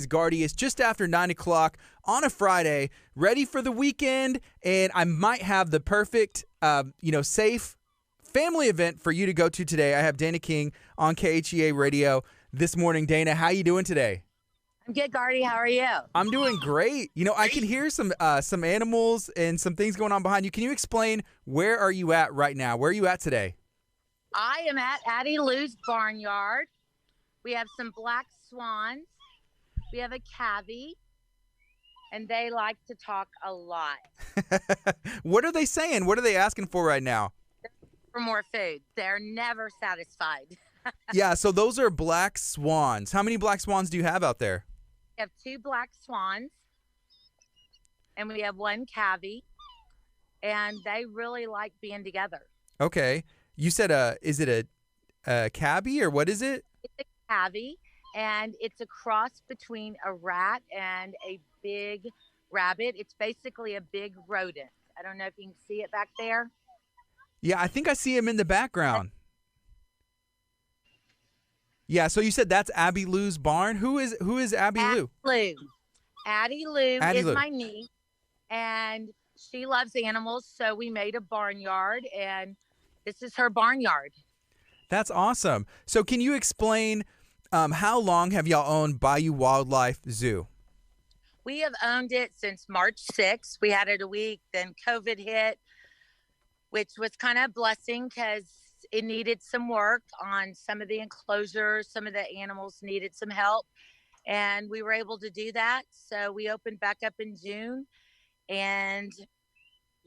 Guardy. It's just after 9 o'clock on a Friday, ready for the weekend, and I might have the perfect, safe family event for you to go to today. I have Dana King on KHEA Radio this morning. Dana, how you doing today? I'm good, Guardy. How are you? I'm doing great. I can hear some animals and some things going on behind you. Can you explain where are you at right now? Where are you at today? I am at Addie Lou's barnyard. We have some black swans. We have a cavy, and they like to talk a lot. What are they saying? What are they asking for right now? For more food. They're never satisfied. Yeah, so those are black swans. How many black swans do you have out there? We have 2 black swans, and we have 1 cavy, and they really like being together. Okay. You said, is it a cavy, or what is it? It's a cavy. And it's a cross between a rat and a big rabbit. It's basically a big rodent. I don't know if you can see it back there. Yeah, I think I see him in the background. Yeah, so you said that's Abby Lou's barn. Who is Abby Lou? Addie Lou is my niece, and she loves animals, so we made a barnyard, and this is her barnyard. That's awesome. So can you explain... how long have y'all owned Bayou Wildlife Zoo? We have owned it since March 6th. We had it a week, then COVID hit, which was kind of a blessing because it needed some work on some of the enclosures. Some of the animals needed some help, and we were able to do that. So we opened back up in June, and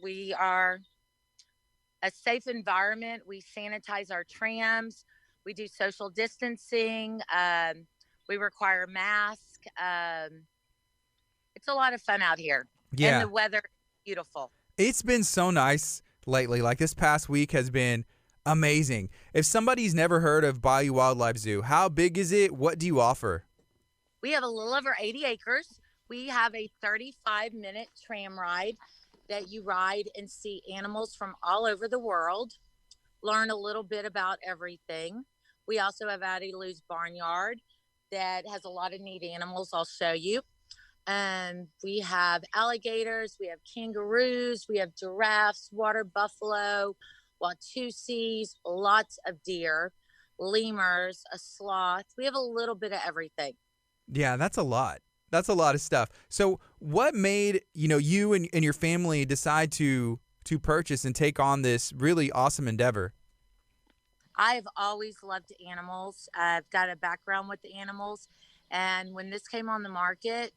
we are a safe environment. We sanitize our trams. We do social distancing. We require masks. It's a lot of fun out here. Yeah. And the weather is beautiful. It's been so nice lately. Like this past week has been amazing. If somebody's never heard of Bayou Wildlife Zoo, how big is it? What do you offer? We have a little over 80 acres. We have a 35-minute tram ride that you ride and see animals from all over the world, learn a little bit about everything. We also have Addie Lou's barnyard that has a lot of neat animals. I'll show you. We have alligators, we have kangaroos, we have giraffes, water buffalo, Watusis, lots of deer, lemurs, a sloth. We have a little bit of everything. Yeah, that's a lot. That's a lot of stuff. So what made, you and your family decide to purchase and take on this really awesome endeavor? I've always loved animals. I've got a background with the animals. And when this came on the market,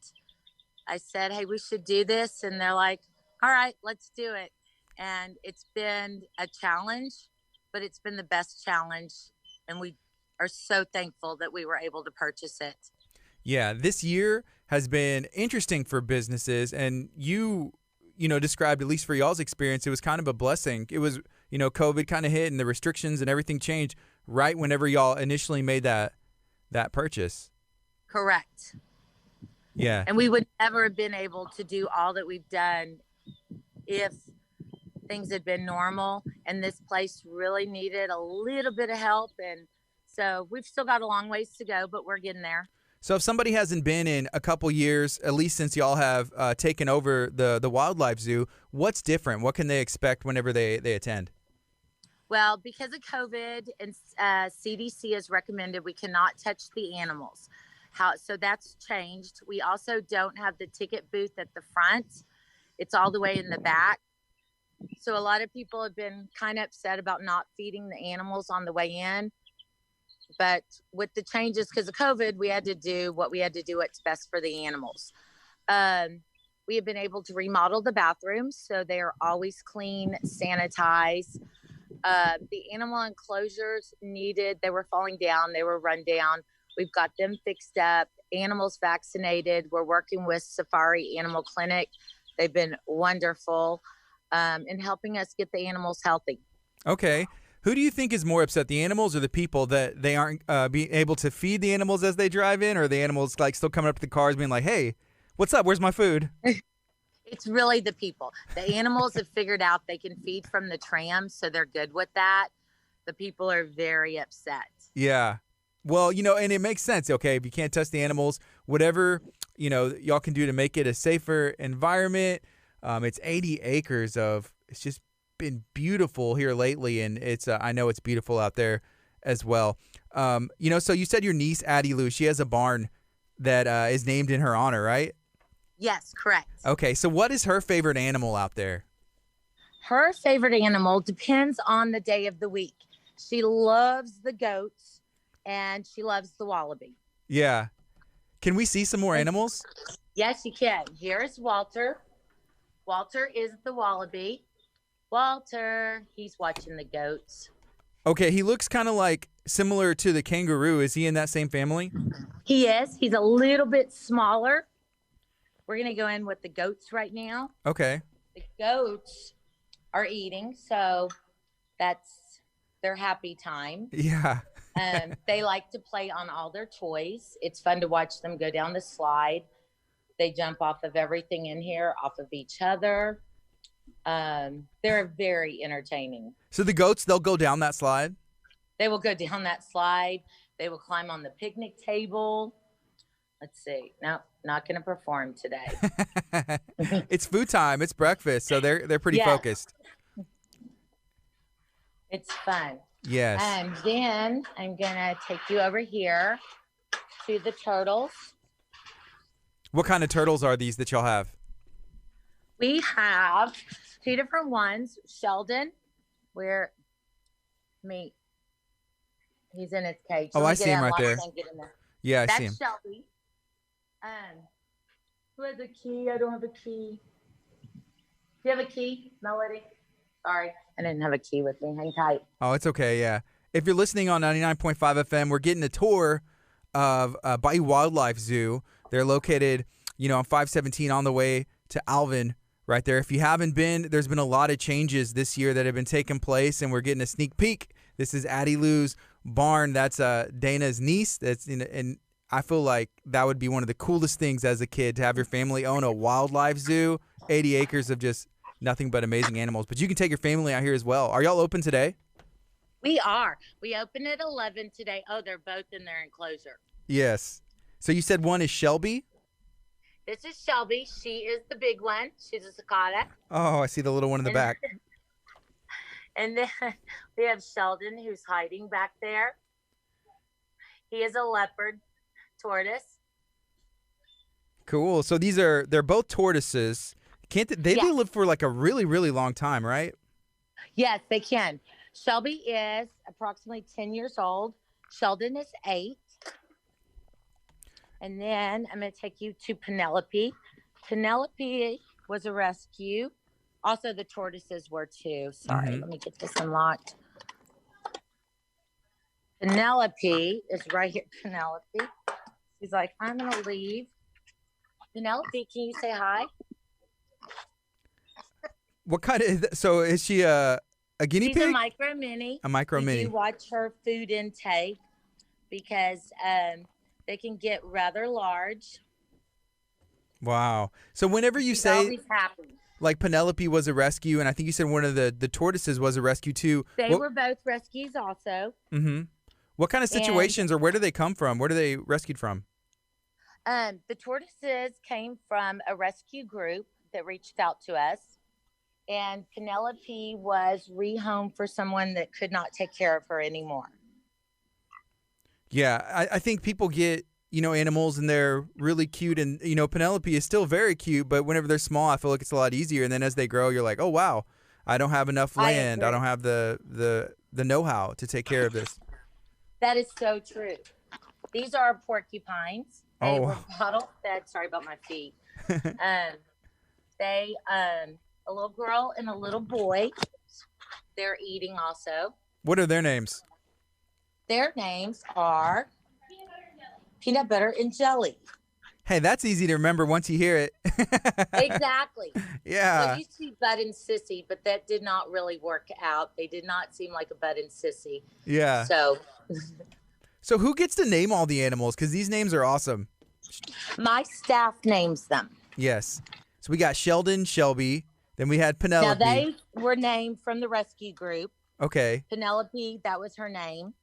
I said, hey, we should do this. And they're like, all right, let's do it. And it's been a challenge, but it's been the best challenge. And we are so thankful that we were able to purchase it. Yeah, this year has been interesting for businesses. And you described, at least for y'all's experience, it was kind of a blessing. It was, COVID kind of hit and the restrictions and everything changed right whenever y'all initially made that purchase. Correct. Yeah. And we would never have been able to do all that we've done if things had been normal. And this place really needed a little bit of help. And so we've still got a long ways to go, but we're getting there. So if somebody hasn't been in a couple years, at least since y'all have taken over the Wildlife Zoo, what's different? What can they expect whenever they attend? Well, because of COVID and CDC has recommended we cannot touch the animals. So that's changed. We also don't have the ticket booth at the front. It's all the way in the back. So a lot of people have been kind of upset about not feeding the animals on the way in. But with the changes because of COVID, we had to do what we had to do what's best for the animals. We have been able to remodel the bathrooms so they are always clean, sanitized. The animal enclosures they were falling down, they were run down. We've got them fixed up, animals vaccinated. We're working with Safari Animal Clinic. They've been wonderful in helping us get the animals healthy. Okay. Who do you think is more upset, the animals or the people that they aren't being able to feed the animals as they drive in, or the animals like still coming up to the cars being like, hey, what's up? Where's my food? It's really the people. The animals have figured out they can feed from the tram, so they're good with that. The people are very upset. Yeah. Well, and it makes sense. Okay, if you can't touch the animals, whatever, y'all can do to make it a safer environment. It's 80 acres of, it's just been beautiful here lately, and it's I know it's beautiful out there as well. So you said your niece, Addie Lou, she has a barn that is named in her honor, right? Yes, correct. Okay, so what is her favorite animal out there? Her favorite animal depends on the day of the week. She loves the goats and she loves the wallaby. Yeah. Can we see some more animals? Yes, you can. Here is Walter. Walter is the wallaby. Walter, he's watching the goats. Okay, he looks kind of like similar to the kangaroo. Is he in that same family? He is. He's a little bit smaller. We're going to go in with the goats right now. Okay. The goats are eating, so that's their happy time. Yeah. They like to play on all their toys. It's fun to watch them go down the slide. They jump off of everything in here, off of each other. They're very entertaining. So the goats, they'll go down that slide? They will go down that slide. They will climb on the picnic table. Let's see. No, not going to perform today. It's food time. It's breakfast, so they're pretty focused. It's fun. Yes. And then I'm going to take you over here to the turtles. What kind of turtles are these that y'all have? We have two different ones. Sheldon, he's in his cage. Oh, I see him right there. Yeah, I see him. That's Shelby. Who has a key? I don't have a key. Do you have a key, Melody? Sorry, I didn't have a key with me. Hang tight. Oh, it's okay, yeah. If you're listening on 99.5 FM, we're getting a tour of Bayou Wildlife Zoo. They're located, on 517 on the way to Alvin right there. If you haven't been, there's been a lot of changes this year that have been taking place, and we're getting a sneak peek. This is Addie Lou's barn. That's Dana's niece. And I feel like that would be one of the coolest things as a kid, to have your family own a wildlife zoo, 80 acres of just nothing but amazing animals. But you can take your family out here as well. Are y'all open today? We are. We open at 11 today. Oh, they're both in their enclosure. Yes. So you said one is Shelby? This is Shelby. She is the big one. She's a cicada. Oh, I see the little one in the back. And then we have Sheldon, who's hiding back there. He is a leopard tortoise. Cool. So they're both tortoises. Can't they live for like a really, really long time, right? Yes, they can. Shelby is approximately 10 years old. Sheldon is 8. And then I'm going to take you to Penelope. Penelope was a rescue. Also, the tortoises were too. Sorry, let me get this unlocked. Penelope is right here. Penelope. She's like, I'm going to leave. Penelope, can you say hi? What kind of, so is she a guinea pig? She's a micro mini. A micro mini. You watch her food intake because they can get rather large. Wow. So whenever you say, always happy. Like Penelope was a rescue, and I think you said one of the tortoises was a rescue too. They were both rescues also. Mm-hmm. What kind of situations, or where do they come from? Where do they rescued from? The tortoises came from a rescue group that reached out to us. And Penelope was rehomed for someone that could not take care of her anymore. Yeah, I think people get, animals and they're really cute. And, Penelope is still very cute, but whenever they're small, I feel like it's a lot easier. And then as they grow, you're like, oh, wow, I don't have enough land. I don't have the know-how to take care of this. That is so true. These are porcupines. They were bottle fed. Sorry about my feet. A little girl and a little boy. They're eating also. What are their names? Their names are Peanut Butter and Jelly. Hey, that's easy to remember once you hear it. Exactly. Yeah. Well, you see Bud and Sissy, but that did not really work out. They did not seem like a Bud and Sissy. Yeah. So who gets to name all the animals? Because these names are awesome. My staff names them. Yes. So we got Sheldon, Shelby. Then we had Penelope. Now, they were named from the rescue group. Okay. Penelope, that was her name.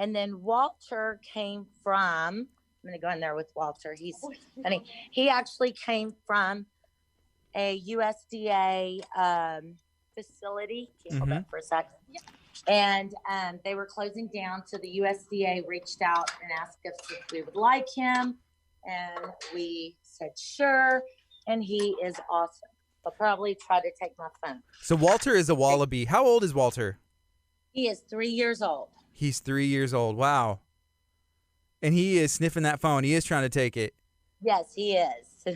And then Walter came from I'm going to go in there with Walter. He's funny. He actually came from a USDA facility. Can you hold up for a sec? And they were closing down. So the USDA reached out and asked us if we would like him. And we said, sure. And he is awesome. I'll probably try to take my phone. So Walter is a Wallaby. How old is Walter? He is 3 years old. He's 3 years old. Wow. And he is sniffing that phone. He is trying to take it. Yes, he is.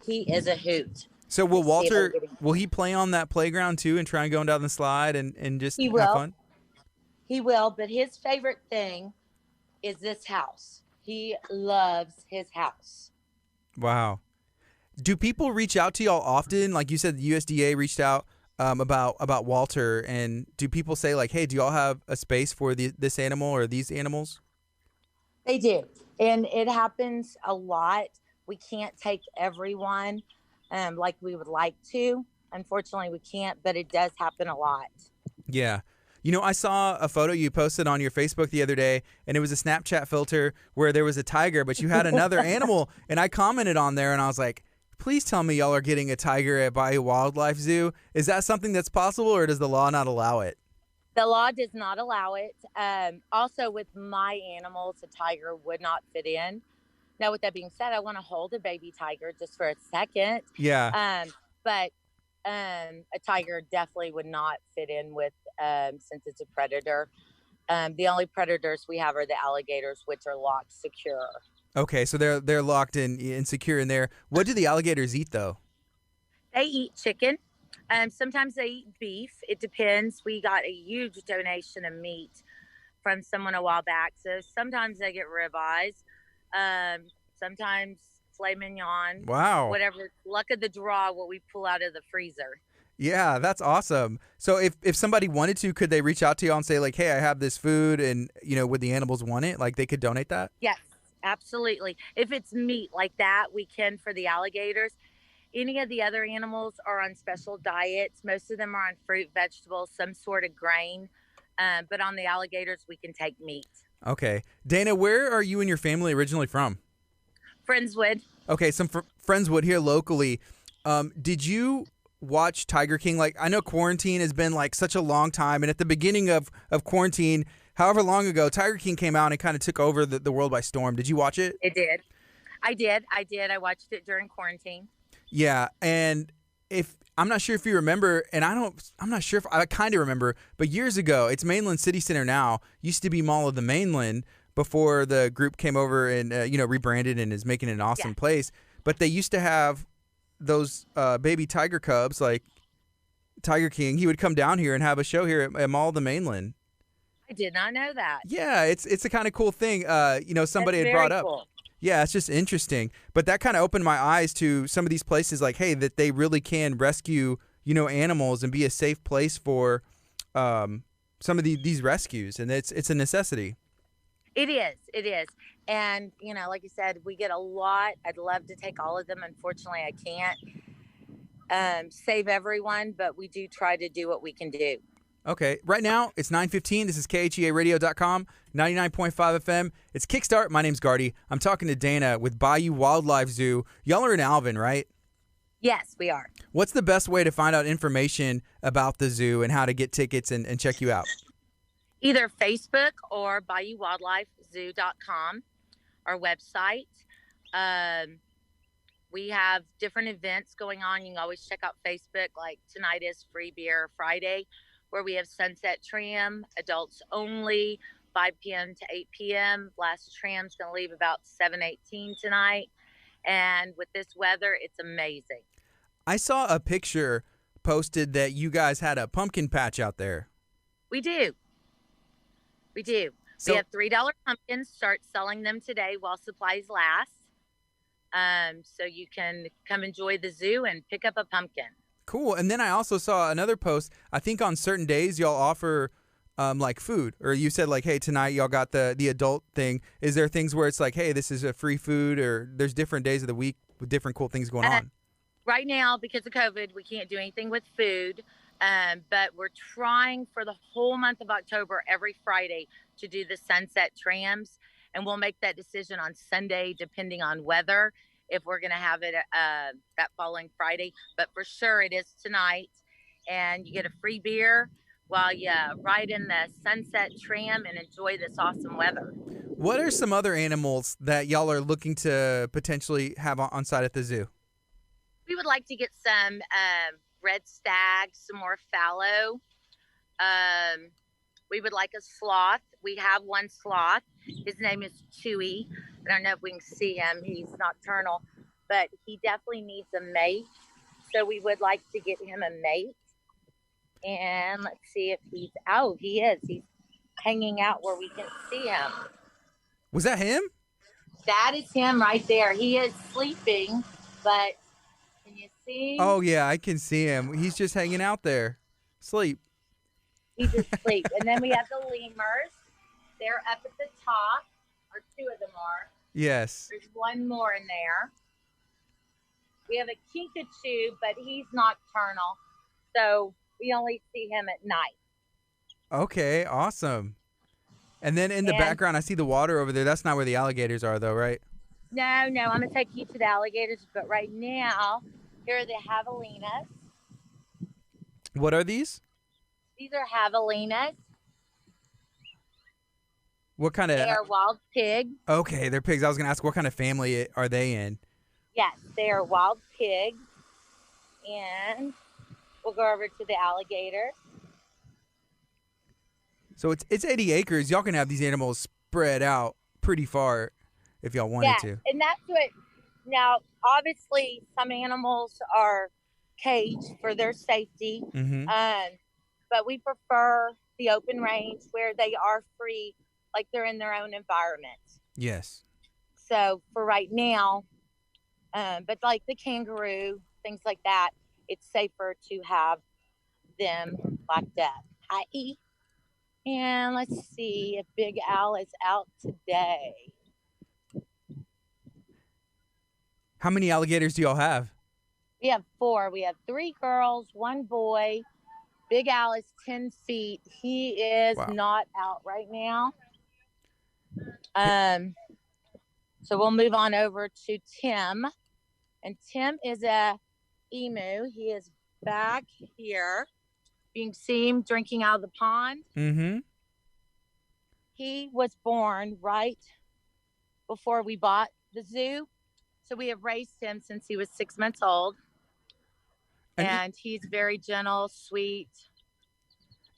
He is a hoot. So will he play on that playground too and try and go down the slide and just have fun? He will, but his favorite thing is this house. He loves his house. Wow. Do people reach out to y'all often? Like you said, the USDA reached out about Walter, and do people say like, hey, do y'all have a space for this animal or these animals? They do, and it happens a lot. We can't take everyone like we would like to. Unfortunately, we can't, but it does happen a lot. Yeah. You know, I saw a photo you posted on your Facebook the other day, and it was a Snapchat filter where there was a tiger, but you had another animal, and I commented on there, and I was like, please tell me y'all are getting a tiger at Bayou Wildlife Zoo. Is that something that's possible, or does the law not allow it? The law does not allow it. Also, with my animals, a tiger would not fit in. Now, with that being said, I want to hold a baby tiger just for a second. Yeah. But a tiger definitely would not fit in with, since it's a predator. The only predators we have are the alligators, which are locked secure. Okay, so they're locked in and secure in there. What do the alligators eat, though? They eat chicken. Sometimes they eat beef. It depends. We got a huge donation of meat from someone a while back. So sometimes they get ribeyes. Sometimes filet mignon. Wow. Whatever, luck of the draw, what we pull out of the freezer. Yeah, that's awesome. So if somebody wanted to, could they reach out to you and say like, hey, I have this food, and would the animals want it? Like they could donate that? Yes, absolutely. If it's meat like that, we can for the alligators. Any of the other animals are on special diets. Most of them are on fruit, vegetables, some sort of grain. But on the alligators, we can take meat. Okay. Dana, where are you and your family originally from? Friendswood. Okay, some Friendswood here locally. Did you watch Tiger King? Like, I know quarantine has been like such a long time, and at the beginning of quarantine, however long ago, Tiger King came out and kind of took over the world by storm. Did you watch it? It did. I did. I watched it during quarantine. Yeah, and I'm not sure if you remember, and I'm not sure if I kind of remember, but years ago, it's Mainland City Center now, used to be Mall of the Mainland before the group came over and rebranded and is making it an awesome place. But they used to have those baby tiger cubs, like Tiger King. He would come down here and have a show here at Mall of the Mainland. I did not know that. Yeah, it's a kind of cool thing. Somebody had brought up. Cool. Yeah, it's just interesting. But that kind of opened my eyes to some of these places, like, hey, that they really can rescue, animals and be a safe place for some of these rescues. And it's a necessity. It is. And, like you said, we get a lot. I'd love to take all of them. Unfortunately, I can't save everyone, but we do try to do what we can do. Okay. Right now, it's 9:15. This is KHEARadio.com, 99.5 FM. It's Kickstart. My name's Gardy. I'm talking to Dana with Bayou Wildlife Zoo. Y'all are in Alvin, right? Yes, we are. What's the best way to find out information about the zoo and how to get tickets and check you out? Either Facebook or BayouWildlifeZoo.com, our website. We have different events going on. You can always check out Facebook, like tonight is Free Beer Friday, where we have Sunset Tram, adults only, 5 p.m. to 8 p.m. Last tram's going to leave about 7:18 tonight. And with this weather, it's amazing. I saw a picture posted that you guys had a pumpkin patch out there. We do. So, we have $3 pumpkins. Start selling them today while supplies last. So you can come enjoy the zoo and pick up a pumpkin. Cool. And then I also saw another post. I think on certain days y'all offer like food, or you said like, hey, tonight y'all got the adult thing. Is there things where it's like, hey, this is a free food, or there's different days of the week with different cool things going on? Right now, because of COVID, we can't do anything with food. But we're trying for the whole month of October, every Friday, to do the Sunset Trams. and we'll make that decision on Sunday, depending on weather, if we're going to have it that following Friday. But for sure, it is tonight. And you get a free beer while you ride in the sunset tram and enjoy this awesome weather. What are some other animals that y'all are looking to potentially have on site at the zoo? We would like to get some red stag, some more fallow. We would like a sloth. We have one sloth. His name is Chewy. I don't know if we can see him. He's nocturnal, but he definitely needs a mate. So we would like to get him a mate. And let's see if he is. He's hanging out where we can see him. Was that him? That is him right there. He is sleeping, but can you see? Oh, yeah, I can see him. He's just hanging out there. Sleep. He just sleeps. And then we have the lemurs. They're up at the top, or two of them are. Yes. There's one more in there. We have a kinkajou, but he's nocturnal, so we only see him at night. Okay, awesome. And then in the background, I see the water over there. That's not where the alligators are, though, right? No, I'm going to take you to the alligators, but right now, here are the javelinas. What are these? These are javelinas. What kind of... They are wild pigs. Okay, they're pigs. I was going to ask, what kind of family are they in? Yes, they are wild pigs. And we'll go over to the alligators. So it's 80 acres. Y'all can have these animals spread out pretty far if y'all wanted to. And that's what... Now, obviously, some animals are caged for their safety. Mm-hmm. But we prefer the open range where they are free, like they're in their own environment. Yes. So for right now, but like the kangaroo, things like that, it's safer to have them locked up. Hi. And let's see if Big Al is out today. How many alligators do y'all have? We have 4. We have 3 girls, 1 boy. Big Al is 10 feet. He is not out right now. So we'll move on over to Tim. And Tim is a emu. He is back here. You can see him drinking out of the pond. Mm-hmm. He was born right before we bought the zoo. So we have raised him since he was 6 months old. And he's very gentle, sweet.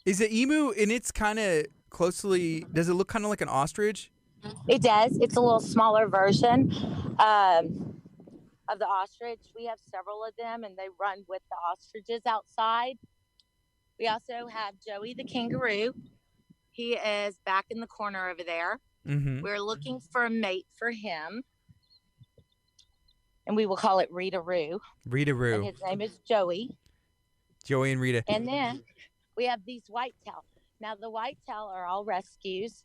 Is it emu, and it's kind of closely, does it look kind of like an ostrich? It does. It's a little smaller version of the ostrich. We have several of them, and they run with the ostriches outside. We also have Joey the kangaroo. He is back in the corner over there. Mm-hmm. We're looking for a mate for him. And we will call it Rita-Roo. Rita-Roo. And his name is Joey. Joey and Rita. And then we have these whitetail. Now, the whitetail are all rescues,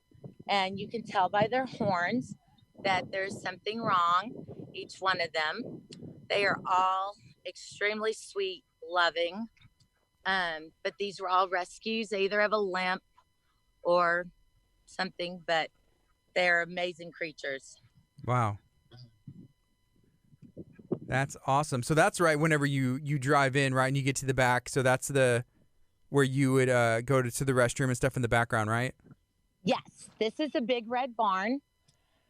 and you can tell by their horns that there's something wrong, each one of them. They are all extremely sweet, loving, but these were all rescues. They either have a limp or something, but they're amazing creatures. Wow. That's awesome. So that's right whenever you drive in, right, and you get to the back. So that's where you would go to the restroom and stuff in the background, right? Yes. This is a big red barn.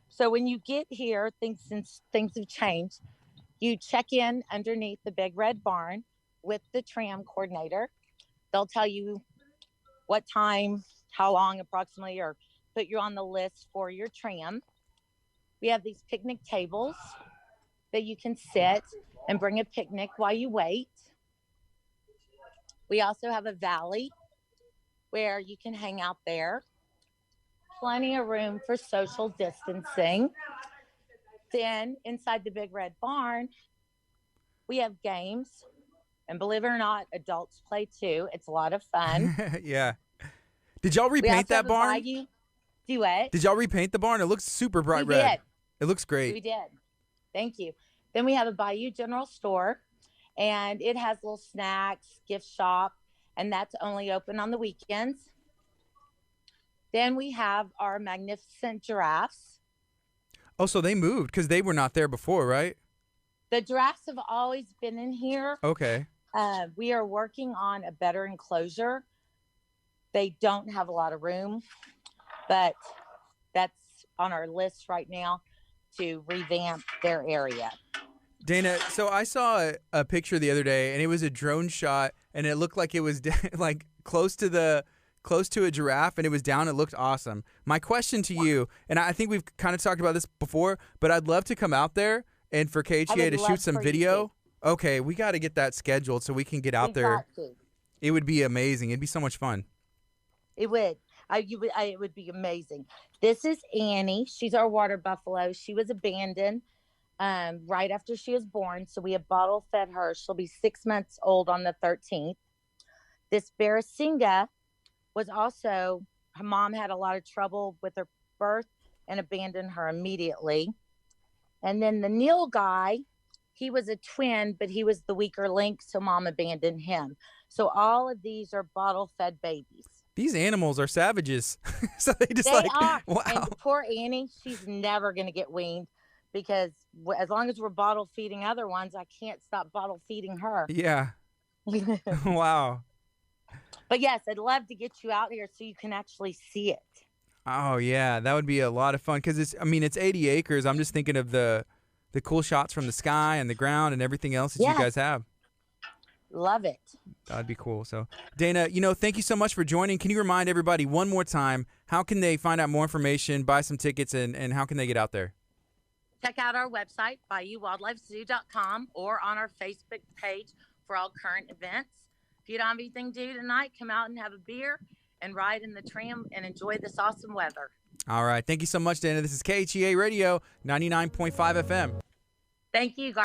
So when you get here, since things have changed, you check in underneath the big red barn with the tram coordinator. They'll tell you what time, how long approximately, or put you on the list for your tram. We have these picnic tables that you can sit and bring a picnic while you wait. We also have a valley where you can hang out there. Plenty of room for social distancing. Then inside the big red barn, we have games. And believe it or not, adults play too. It's a lot of fun. Yeah. Did y'all repaint that barn? Do what? Did y'all repaint the barn? It looks super bright red. Did. It looks great. We did. Thank you. Then we have a Bayou General Store, and it has little snacks, gift shop, and that's only open on the weekends. Then we have our magnificent giraffes. Oh, so they moved because they were not there before, right? The giraffes have always been in here. Okay. We are working on a better enclosure. They don't have a lot of room, but that's on our list right now to revamp their area. Dana, so I saw a picture the other day, and it was a drone shot, and it looked like it was like close to a giraffe, and it was down. It looked awesome. My question to you, and I think we've kind of talked about this before, but I'd love to come out there and for KHEA to shoot some video. Okay, we got to get that scheduled so we can get out there. It would be amazing. It'd be so much fun. It would. It would be amazing. This is Annie. She's our water buffalo. She was abandoned right after she was born. So we have bottle fed her. She'll be 6 months old on the 13th. This Barasinga was also, her mom had a lot of trouble with her birth and abandoned her immediately. And then the Neil guy, he was a twin, but he was the weaker link. So mom abandoned him. So all of these are bottle fed babies. These animals are savages. So they are. Wow. And poor Annie, she's never going to get weaned because as long as we're bottle feeding other ones, I can't stop bottle feeding her. Yeah. Wow. But yes, I'd love to get you out here so you can actually see it. Oh yeah, that would be a lot of fun because it's 80 acres. I'm just thinking of the cool shots from the sky and the ground and everything else that you guys have. Love it. That'd be cool. So, Dana, thank you so much for joining. Can you remind everybody one more time, how can they find out more information, buy some tickets, and how can they get out there? Check out our website, BayouWildlifeZoo.com, or on our Facebook page for all current events. If you don't have anything to do tonight, come out and have a beer and ride in the tram and enjoy this awesome weather. All right. Thank you so much, Dana. This is KHEA Radio, 99.5 FM. Thank you, Guard.